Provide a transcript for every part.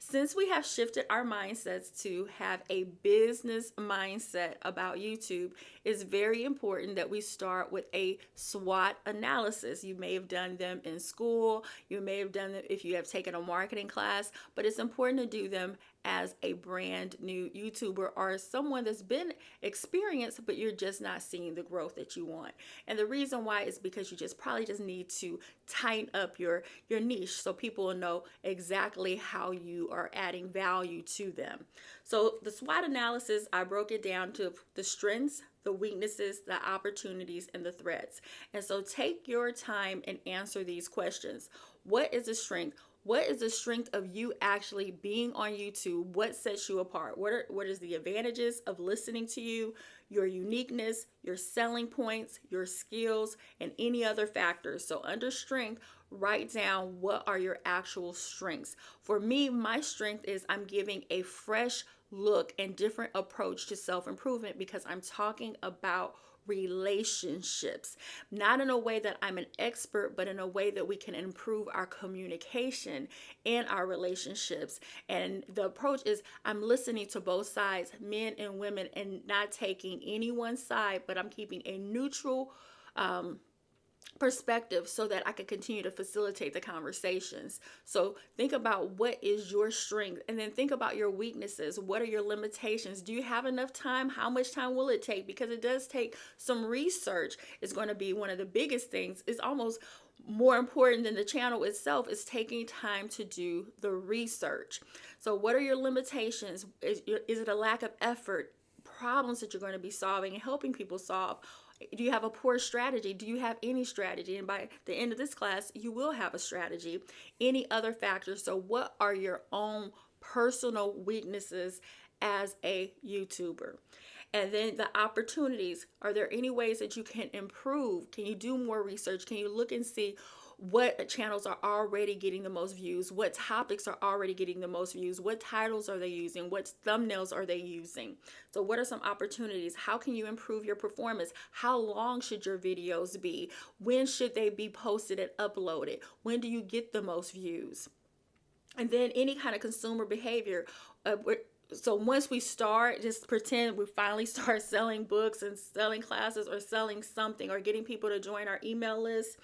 since we have shifted our mindsets to have a business mindset about YouTube, it's very important that we start with a SWOT analysis. You may have done them in school, you may have done them if you have taken a marketing class, but it's important to do them as a brand new YouTuber or someone that's been experienced, but you're just not seeing the growth that you want. And the reason why is because you probably need to tighten up your niche so people will know exactly how you are adding value to them. So the SWOT analysis, I broke it down to the strengths, the weaknesses, the opportunities, and the threats. And so take your time and answer these questions. What is a strength? What is the strength of you actually being on YouTube? What sets you apart? What is the advantages of listening to you, your uniqueness, your selling points, your skills, and any other factors? So under strength, write down what are your actual strengths. For me, my strength is I'm giving a fresh look and different approach to self-improvement because I'm talking about relationships, not in a way that I'm an expert, but in a way that we can improve our communication and our relationships. And the approach is I'm listening to both sides, men and women, and not taking any one side, but I'm keeping a neutral perspective so that I can continue to facilitate the conversations. So think about what is your strength, and then think about your weaknesses. What are your limitations? Do you have enough time? How much time will it take? Because it does take some research. It's going to be one of the biggest things. It's almost more important than the channel itself, is taking time to do the research. So what are your limitations? Is it a lack of effort, problems that you're going to be solving and helping people solve? Do you have a poor strategy? Do you have any strategy? And by the end of this class, you will have a strategy. Any other factors? So what are your own personal weaknesses as a YouTuber? And then the opportunities. Are there any ways that you can improve? Can you do more research? Can you look and see what channels are already getting the most views? What topics are already getting the most views? What titles are they using? What thumbnails are they using? So what are some opportunities? How can you improve your performance? How long should your videos be? When should they be posted and uploaded? When do you get the most views? And then any kind of consumer behavior. So once we start, just pretend we finally start selling books and selling classes or selling something or getting people to join our email list.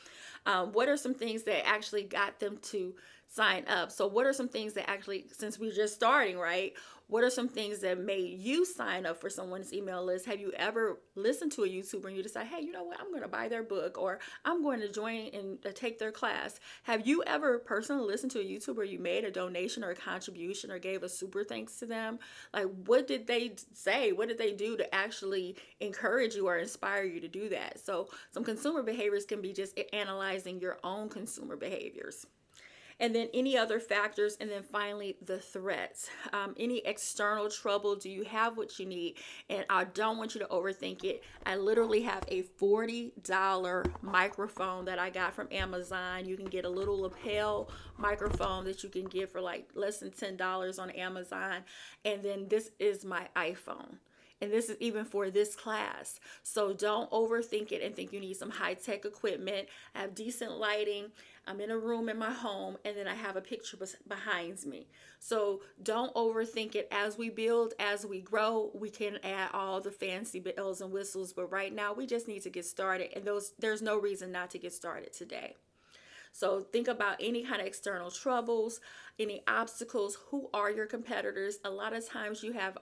What are some things that actually got them to sign up? So what are some things that actually, since we're just starting, right? What are some things that made you sign up for someone's email list? Have you ever listened to a YouTuber and you decide, hey, you know what? I'm going to buy their book, or I'm going to join and take their class. Have you ever personally listened to a YouTuber, you made a donation or a contribution or gave a super thanks to them? Like, what did they say? What did they do to actually encourage you or inspire you to do that? So some consumer behaviors can be just analyzing your own consumer behaviors. And then any other factors, and then finally the threats. Any external trouble? Do you have what you need? And I don't want you to overthink it. I literally have a $40 microphone that I got from Amazon. You can get a little lapel microphone that you can get for like less than $10 on Amazon. And then this is my iPhone. And this is even for this class. So don't overthink it and think you need some high-tech equipment. I have decent lighting. I'm in a room in my home, and then I have a picture behind me. So don't overthink it. As we build, as we grow, we can add all the fancy bells and whistles. But right now, we just need to get started. And there's no reason not to get started today. So think about any kind of external troubles, any obstacles. Who are your competitors? A lot of times you have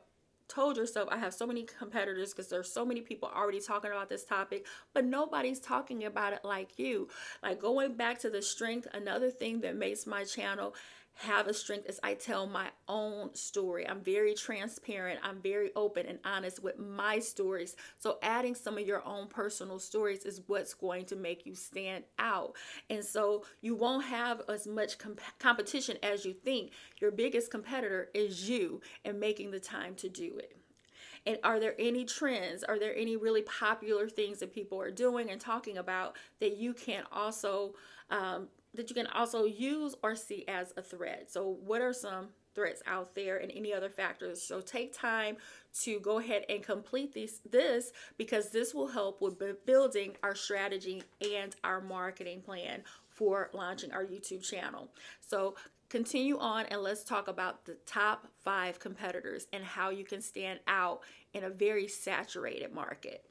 told yourself, I have so many competitors because there's so many people already talking about this topic, but nobody's talking about it like you. Like, going back to the strength, another thing that makes my channel have a strength is I tell my own story. I'm very transparent. I'm very open and honest with my stories. So adding some of your own personal stories is what's going to make you stand out. And so you won't have as much competition as you think. Your biggest competitor is you, and making the time to do it. And are there any trends? Are there any really popular things that people are doing and talking about that you can also use or see as a threat? So what are some threats out there and any other factors? So take time to go ahead and complete this because this will help with building our strategy and our marketing plan for launching our YouTube channel. So Continue on and let's talk about the top 5 competitors and how you can stand out in a very saturated market.